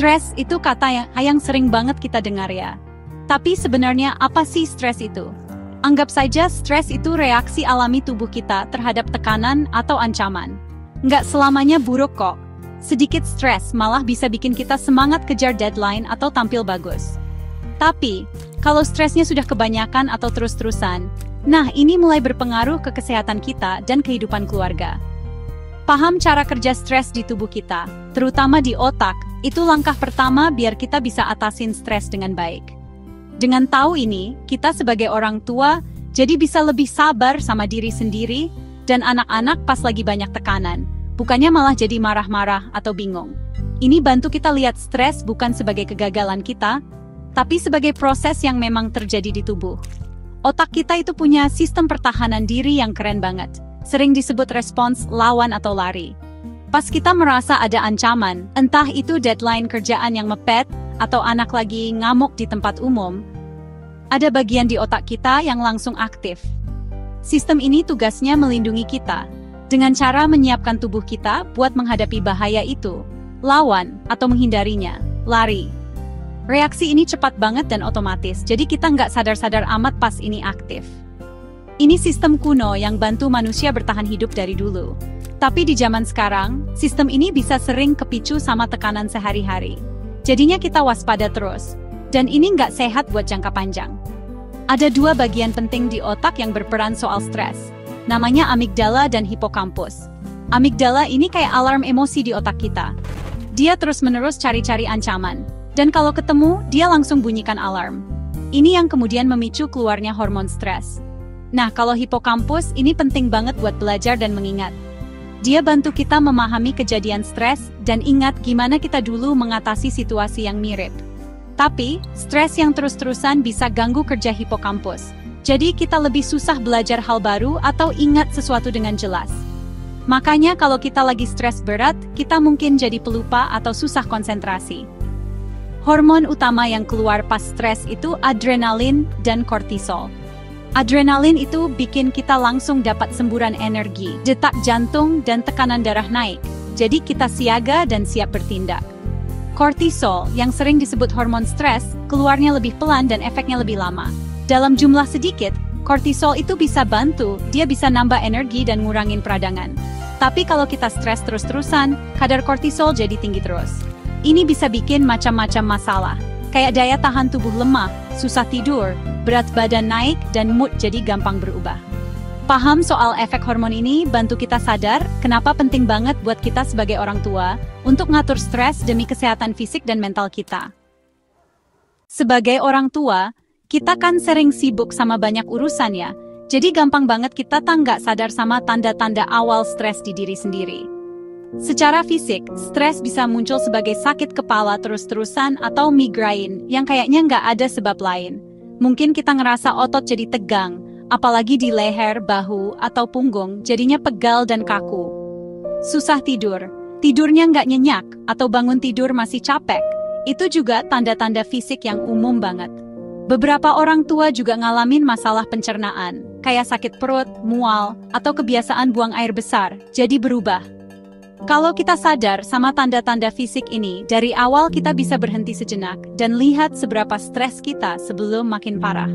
Stres itu kata yang sering banget kita dengar ya. Tapi sebenarnya apa sih stres itu? Anggap saja stres itu reaksi alami tubuh kita terhadap tekanan atau ancaman. Nggak selamanya buruk kok. Sedikit stres malah bisa bikin kita semangat kejar deadline atau tampil bagus. Tapi, kalau stresnya sudah kebanyakan atau terus-terusan, nah ini mulai berpengaruh ke kesehatan kita dan kehidupan keluarga. Paham cara kerja stres di tubuh kita, terutama di otak, itu langkah pertama biar kita bisa atasin stres dengan baik. Dengan tahu ini, kita sebagai orang tua jadi bisa lebih sabar sama diri sendiri dan anak-anak pas lagi banyak tekanan, bukannya malah jadi marah-marah atau bingung. Ini bantu kita lihat stres bukan sebagai kegagalan kita, tapi sebagai proses yang memang terjadi di tubuh. Otak kita itu punya sistem pertahanan diri yang keren banget, sering disebut respons lawan atau lari. Pas kita merasa ada ancaman, entah itu deadline kerjaan yang mepet, atau anak lagi ngamuk di tempat umum, ada bagian di otak kita yang langsung aktif. Sistem ini tugasnya melindungi kita, dengan cara menyiapkan tubuh kita buat menghadapi bahaya itu, lawan, atau menghindarinya, lari. Reaksi ini cepat banget dan otomatis, jadi kita nggak sadar-sadar amat pas ini aktif. Ini sistem kuno yang bantu manusia bertahan hidup dari dulu. Tapi di zaman sekarang, sistem ini bisa sering kepicu sama tekanan sehari-hari. Jadinya kita waspada terus. Dan ini nggak sehat buat jangka panjang. Ada dua bagian penting di otak yang berperan soal stres. Namanya amigdala dan hipokampus. Amigdala ini kayak alarm emosi di otak kita. Dia terus-menerus cari-cari ancaman. Dan kalau ketemu, dia langsung bunyikan alarm. Ini yang kemudian memicu keluarnya hormon stres. Nah, kalau hipokampus ini penting banget buat belajar dan mengingat. Dia bantu kita memahami kejadian stres dan ingat gimana kita dulu mengatasi situasi yang mirip. Tapi, stres yang terus-terusan bisa ganggu kerja hipokampus. Jadi kita lebih susah belajar hal baru atau ingat sesuatu dengan jelas. Makanya kalau kita lagi stres berat, kita mungkin jadi pelupa atau susah konsentrasi. Hormon utama yang keluar pas stres itu adrenalin dan kortisol. Adrenalin itu bikin kita langsung dapat semburan energi, detak jantung dan tekanan darah naik. Jadi kita siaga dan siap bertindak. Kortisol, yang sering disebut hormon stres, keluarnya lebih pelan dan efeknya lebih lama. Dalam jumlah sedikit, kortisol itu bisa bantu, dia bisa nambah energi dan ngurangin peradangan. Tapi kalau kita stres terus-terusan, kadar kortisol jadi tinggi terus. Ini bisa bikin macam-macam masalah, kayak daya tahan tubuh lemah, susah tidur, berat badan naik, dan mood jadi gampang berubah. Paham soal efek hormon ini bantu kita sadar kenapa penting banget buat kita sebagai orang tua untuk ngatur stres demi kesehatan fisik dan mental kita. Sebagai orang tua, kita kan sering sibuk sama banyak urusan ya, jadi gampang banget kita nggak sadar sama tanda-tanda awal stres di diri sendiri. Secara fisik, stres bisa muncul sebagai sakit kepala terus-terusan atau migrain yang kayaknya nggak ada sebab lain. Mungkin kita ngerasa otot jadi tegang, apalagi di leher, bahu, atau punggung, jadinya pegal dan kaku. Susah tidur, tidurnya nggak nyenyak, atau bangun tidur masih capek. Itu juga tanda-tanda fisik yang umum banget. Beberapa orang tua juga ngalamin masalah pencernaan, kayak sakit perut, mual, atau kebiasaan buang air besar, jadi berubah. Kalau kita sadar sama tanda-tanda fisik ini, dari awal kita bisa berhenti sejenak dan lihat seberapa stres kita sebelum makin parah.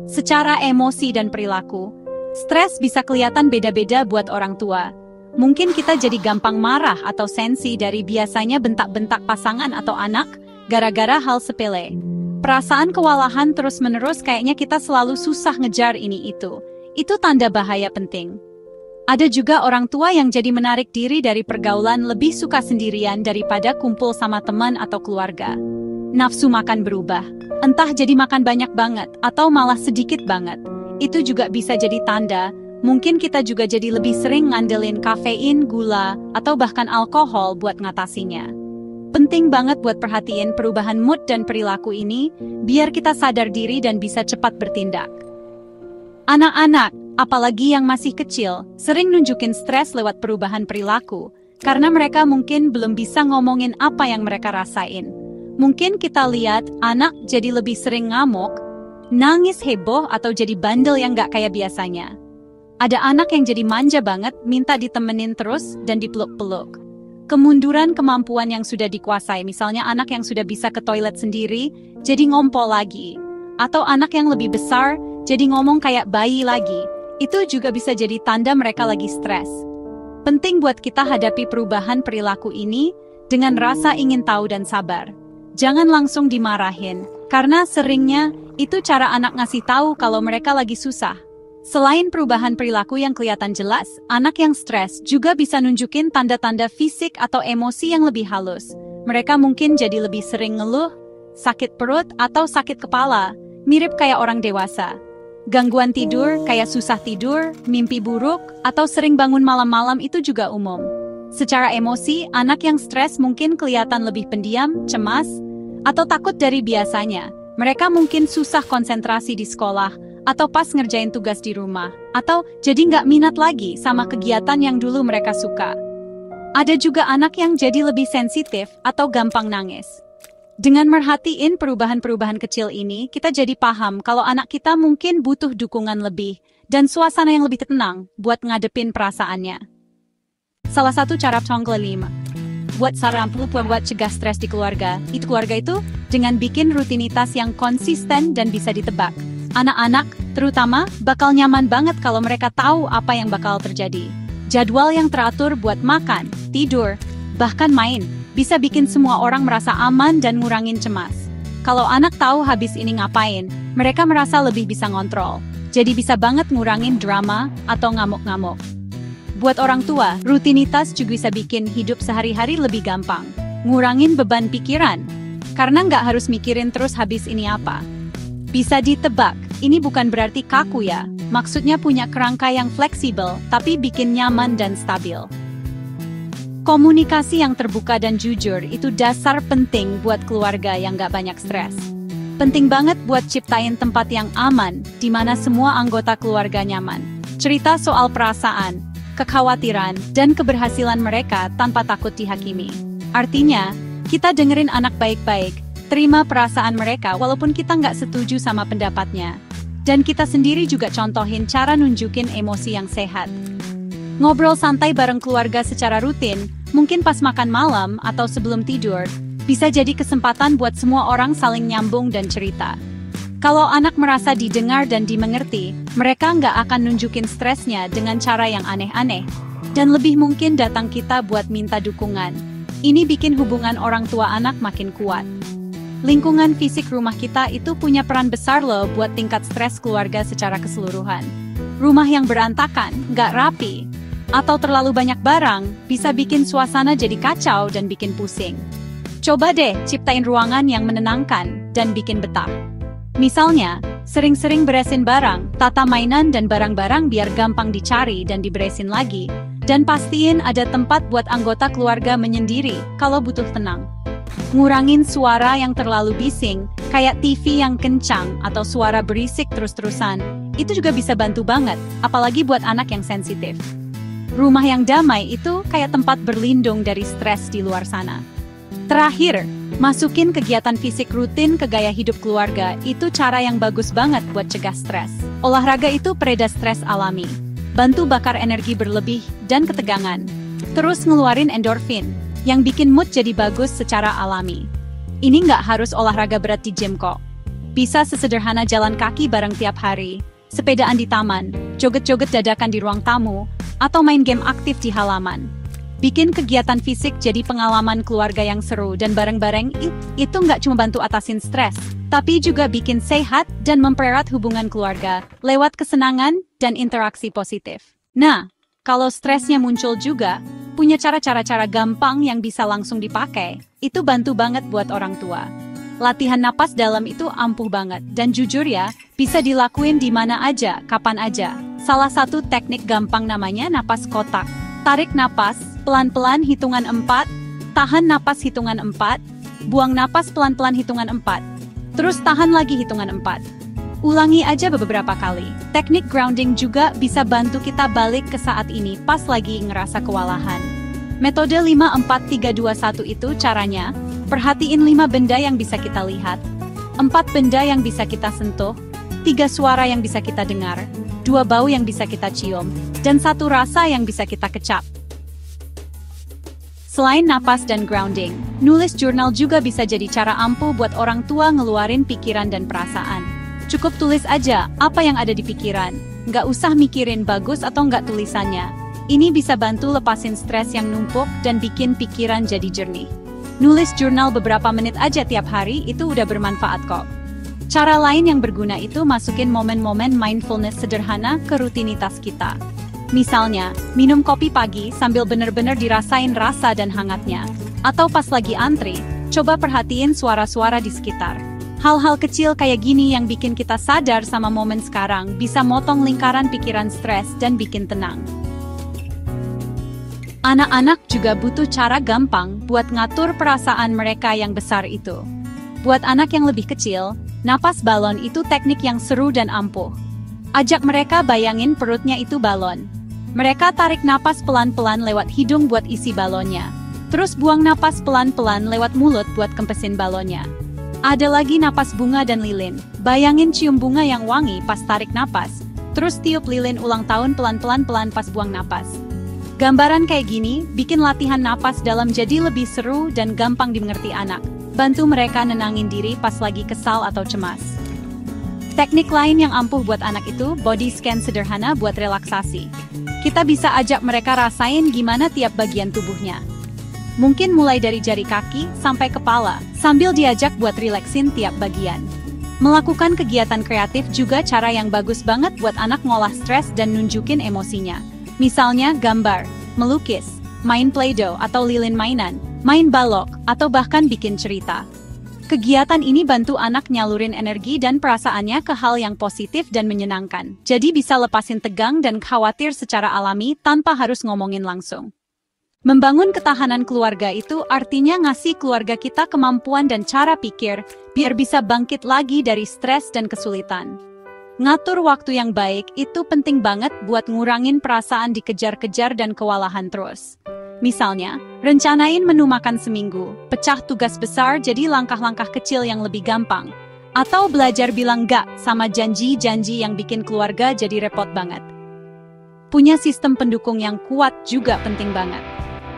Secara emosi dan perilaku, stres bisa kelihatan beda-beda buat orang tua. Mungkin kita jadi gampang marah atau sensi dari biasanya bentak-bentak pasangan atau anak, gara-gara hal sepele. Perasaan kewalahan terus-menerus kayaknya kita selalu susah ngejar ini itu. Itu tanda bahaya penting. Ada juga orang tua yang jadi menarik diri dari pergaulan lebih suka sendirian daripada kumpul sama teman atau keluarga. Nafsu makan berubah, entah jadi makan banyak banget atau malah sedikit banget. Itu juga bisa jadi tanda, mungkin kita juga jadi lebih sering ngandelin kafein, gula, atau bahkan alkohol buat ngatasinya. Penting banget buat perhatiin perubahan mood dan perilaku ini, biar kita sadar diri dan bisa cepat bertindak. Anak-anak, apalagi yang masih kecil, sering nunjukin stres lewat perubahan perilaku, karena mereka mungkin belum bisa ngomongin apa yang mereka rasain. Mungkin kita lihat anak jadi lebih sering ngamuk, nangis heboh atau jadi bandel yang gak kayak biasanya. Ada anak yang jadi manja banget, minta ditemenin terus dan dipeluk-peluk. Kemunduran kemampuan yang sudah dikuasai, misalnya anak yang sudah bisa ke toilet sendiri, jadi ngompol lagi. Atau anak yang lebih besar, jadi ngomong kayak bayi lagi. Itu juga bisa jadi tanda mereka lagi stres. Penting buat kita hadapi perubahan perilaku ini dengan rasa ingin tahu dan sabar. Jangan langsung dimarahin, karena seringnya itu cara anak ngasih tahu kalau mereka lagi susah. Selain perubahan perilaku yang kelihatan jelas, anak yang stres juga bisa nunjukin tanda-tanda fisik atau emosi yang lebih halus. Mereka mungkin jadi lebih sering ngeluh, sakit perut atau sakit kepala, mirip kayak orang dewasa. Gangguan tidur kayak susah tidur, mimpi buruk, atau sering bangun malam-malam itu juga umum. Secara emosi, anak yang stres mungkin kelihatan lebih pendiam, cemas, atau takut dari biasanya. Mereka mungkin susah konsentrasi di sekolah, atau pas ngerjain tugas di rumah, atau jadi nggak minat lagi sama kegiatan yang dulu mereka suka. Ada juga anak yang jadi lebih sensitif atau gampang nangis. Dengan merhatiin perubahan-perubahan kecil ini, kita jadi paham kalau anak kita mungkin butuh dukungan lebih dan suasana yang lebih tenang buat ngadepin perasaannya. Salah satu cara Tonggle 5 buat sarampu buat cegah stres di keluarga itu dengan bikin rutinitas yang konsisten dan bisa ditebak. Anak-anak, terutama, bakal nyaman banget kalau mereka tahu apa yang bakal terjadi. Jadwal yang teratur buat makan, tidur, bahkan main, bisa bikin semua orang merasa aman dan ngurangin cemas. Kalau anak tahu habis ini ngapain, mereka merasa lebih bisa ngontrol. Jadi bisa banget ngurangin drama atau ngamuk-ngamuk. Buat orang tua, rutinitas juga bisa bikin hidup sehari-hari lebih gampang. Ngurangin beban pikiran, karena nggak harus mikirin terus habis ini apa. Bisa ditebak, ini bukan berarti kaku ya, maksudnya punya kerangka yang fleksibel, tapi bikin nyaman dan stabil. Komunikasi yang terbuka dan jujur itu dasar penting buat keluarga yang gak banyak stres. Penting banget buat ciptain tempat yang aman, di mana semua anggota keluarga nyaman. Cerita soal perasaan, kekhawatiran, dan keberhasilan mereka tanpa takut dihakimi. Artinya, kita dengerin anak baik-baik, terima perasaan mereka walaupun kita nggak setuju sama pendapatnya. Dan kita sendiri juga contohin cara nunjukin emosi yang sehat. Ngobrol santai bareng keluarga secara rutin, mungkin pas makan malam atau sebelum tidur, bisa jadi kesempatan buat semua orang saling nyambung dan cerita. Kalau anak merasa didengar dan dimengerti, mereka nggak akan nunjukin stresnya dengan cara yang aneh-aneh. Dan lebih mungkin datang kita buat minta dukungan. Ini bikin hubungan orang tua anak makin kuat. Lingkungan fisik rumah kita itu punya peran besar loh buat tingkat stres keluarga secara keseluruhan. Rumah yang berantakan, nggak rapi, atau terlalu banyak barang, bisa bikin suasana jadi kacau dan bikin pusing. Coba deh ciptain ruangan yang menenangkan dan bikin betah. Misalnya, sering-sering beresin barang, tata mainan dan barang-barang biar gampang dicari dan diberesin lagi, dan pastiin ada tempat buat anggota keluarga menyendiri kalau butuh tenang. Ngurangin suara yang terlalu bising, kayak TV yang kencang atau suara berisik terus-terusan, itu juga bisa bantu banget, apalagi buat anak yang sensitif. Rumah yang damai itu kayak tempat berlindung dari stres di luar sana. Terakhir, masukin kegiatan fisik rutin ke gaya hidup keluarga itu cara yang bagus banget buat cegah stres. Olahraga itu pereda stres alami, bantu bakar energi berlebih dan ketegangan, terus ngeluarin endorfin, yang bikin mood jadi bagus secara alami. Ini nggak harus olahraga berat di gym kok. Bisa sesederhana jalan kaki bareng tiap hari, sepedaan di taman, joget-joget dadakan di ruang tamu, atau main game aktif di halaman. Bikin kegiatan fisik jadi pengalaman keluarga yang seru dan bareng-bareng itu nggak cuma bantu atasin stres, tapi juga bikin sehat dan mempererat hubungan keluarga lewat kesenangan dan interaksi positif. Nah, kalau stresnya muncul juga, punya cara-cara gampang yang bisa langsung dipakai, itu bantu banget buat orang tua. Latihan napas dalam itu ampuh banget, dan jujur ya, bisa dilakuin di mana aja, kapan aja. Salah satu teknik gampang namanya napas kotak. Tarik napas, pelan-pelan hitungan 4, tahan napas hitungan 4, buang napas pelan-pelan hitungan 4, terus tahan lagi hitungan 4. Ulangi aja beberapa kali. Teknik grounding juga bisa bantu kita balik ke saat ini pas lagi ngerasa kewalahan. Metode 5-4-3-2-1 itu caranya, perhatiin 5 benda yang bisa kita lihat, 4 benda yang bisa kita sentuh, 3 suara yang bisa kita dengar, 2 bau yang bisa kita cium, dan 1 rasa yang bisa kita kecap. Selain napas dan grounding, nulis jurnal juga bisa jadi cara ampuh buat orang tua ngeluarin pikiran dan perasaan. Cukup tulis aja apa yang ada di pikiran, nggak usah mikirin bagus atau nggak tulisannya. Ini bisa bantu lepasin stres yang numpuk dan bikin pikiran jadi jernih. Nulis jurnal beberapa menit aja tiap hari itu udah bermanfaat kok. Cara lain yang berguna itu masukin momen-momen mindfulness sederhana ke rutinitas kita. Misalnya, minum kopi pagi sambil bener-bener dirasain rasa dan hangatnya. Atau pas lagi antri, coba perhatiin suara-suara di sekitar. Hal-hal kecil kayak gini yang bikin kita sadar sama momen sekarang bisa motong lingkaran pikiran stres dan bikin tenang. Anak-anak juga butuh cara gampang buat ngatur perasaan mereka yang besar itu. Buat anak yang lebih kecil, napas balon itu teknik yang seru dan ampuh. Ajak mereka bayangin perutnya itu balon. Mereka tarik napas pelan-pelan lewat hidung buat isi balonnya. Terus buang napas pelan-pelan lewat mulut buat kempesin balonnya. Ada lagi napas bunga dan lilin. Bayangin cium bunga yang wangi pas tarik napas. Terus tiup lilin ulang tahun pelan-pelan pas buang napas. Gambaran kayak gini bikin latihan napas dalam jadi lebih seru dan gampang dimengerti anak. Bantu mereka nenangin diri pas lagi kesal atau cemas. Teknik lain yang ampuh buat anak itu body scan sederhana buat relaksasi. Kita bisa ajak mereka rasain gimana tiap bagian tubuhnya. Mungkin mulai dari jari kaki sampai kepala, sambil diajak buat relaksin tiap bagian. Melakukan kegiatan kreatif juga cara yang bagus banget buat anak ngolah stres dan nunjukin emosinya. Misalnya gambar, melukis, main play-doh atau lilin mainan, main balok, atau bahkan bikin cerita. Kegiatan ini bantu anak nyalurin energi dan perasaannya ke hal yang positif dan menyenangkan. Jadi bisa lepasin tegang dan khawatir secara alami tanpa harus ngomongin langsung. Membangun ketahanan keluarga itu artinya ngasih keluarga kita kemampuan dan cara pikir biar bisa bangkit lagi dari stres dan kesulitan. Ngatur waktu yang baik itu penting banget buat ngurangin perasaan dikejar-kejar dan kewalahan terus. Misalnya, rencanain menu makan seminggu, pecah tugas besar jadi langkah-langkah kecil yang lebih gampang, atau belajar bilang enggak sama janji-janji yang bikin keluarga jadi repot banget. Punya sistem pendukung yang kuat juga penting banget.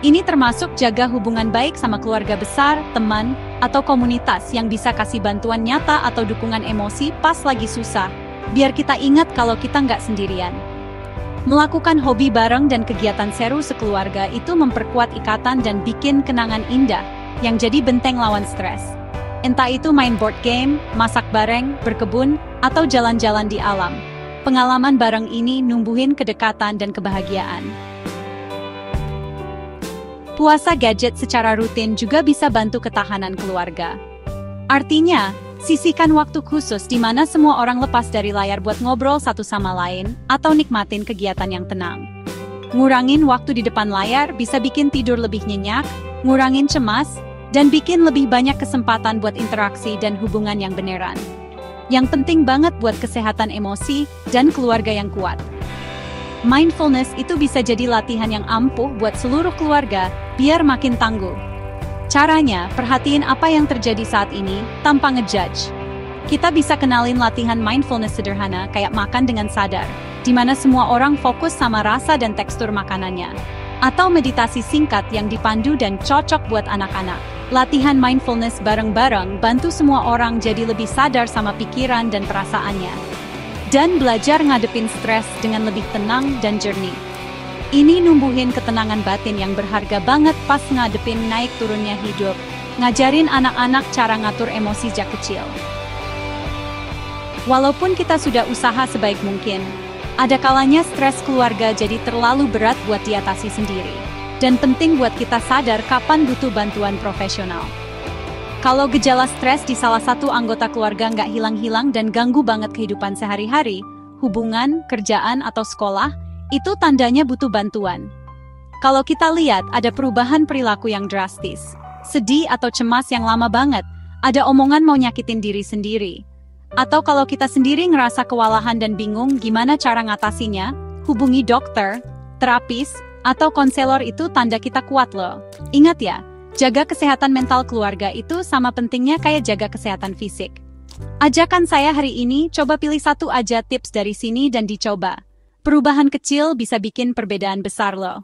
Ini termasuk jaga hubungan baik sama keluarga besar, teman, atau komunitas yang bisa kasih bantuan nyata atau dukungan emosi pas lagi susah, biar kita ingat kalau kita nggak sendirian. Melakukan hobi bareng dan kegiatan seru sekeluarga itu memperkuat ikatan dan bikin kenangan indah yang jadi benteng lawan stres. Entah itu main board game, masak bareng, berkebun, atau jalan-jalan di alam. Pengalaman bareng ini numbuhin kedekatan dan kebahagiaan. Puasa gadget secara rutin juga bisa bantu ketahanan keluarga. Artinya, sisihkan waktu khusus di mana semua orang lepas dari layar buat ngobrol satu sama lain atau nikmatin kegiatan yang tenang. Ngurangin waktu di depan layar bisa bikin tidur lebih nyenyak, ngurangin cemas, dan bikin lebih banyak kesempatan buat interaksi dan hubungan yang beneran. Yang penting banget buat kesehatan emosi dan keluarga yang kuat. Mindfulness itu bisa jadi latihan yang ampuh buat seluruh keluarga biar makin tangguh. Caranya, perhatiin apa yang terjadi saat ini tanpa ngejudge. Kita bisa kenalin latihan mindfulness sederhana kayak makan dengan sadar, di mana semua orang fokus sama rasa dan tekstur makanannya. Atau meditasi singkat yang dipandu dan cocok buat anak-anak. Latihan mindfulness bareng-bareng bantu semua orang jadi lebih sadar sama pikiran dan perasaannya. Dan belajar ngadepin stres dengan lebih tenang dan jernih. Ini numbuhin ketenangan batin yang berharga banget pas ngadepin naik turunnya hidup. Ngajarin anak-anak cara ngatur emosi sejak kecil. Walaupun kita sudah usaha sebaik mungkin, ada kalanya stres keluarga jadi terlalu berat buat diatasi sendiri. Dan penting buat kita sadar kapan butuh bantuan profesional. Kalau gejala stres di salah satu anggota keluarga nggak hilang-hilang dan ganggu banget kehidupan sehari-hari, hubungan, kerjaan, atau sekolah, itu tandanya butuh bantuan. Kalau kita lihat ada perubahan perilaku yang drastis, sedih atau cemas yang lama banget, ada omongan mau nyakitin diri sendiri. Atau kalau kita sendiri ngerasa kewalahan dan bingung gimana cara ngatasinya, hubungi dokter, terapis, atau konselor itu tanda kita kuat loh. Ingat ya, jaga kesehatan mental keluarga itu sama pentingnya kayak jaga kesehatan fisik. Ajakan saya hari ini, coba pilih satu aja tips dari sini dan dicoba. Perubahan kecil bisa bikin perbedaan besar loh.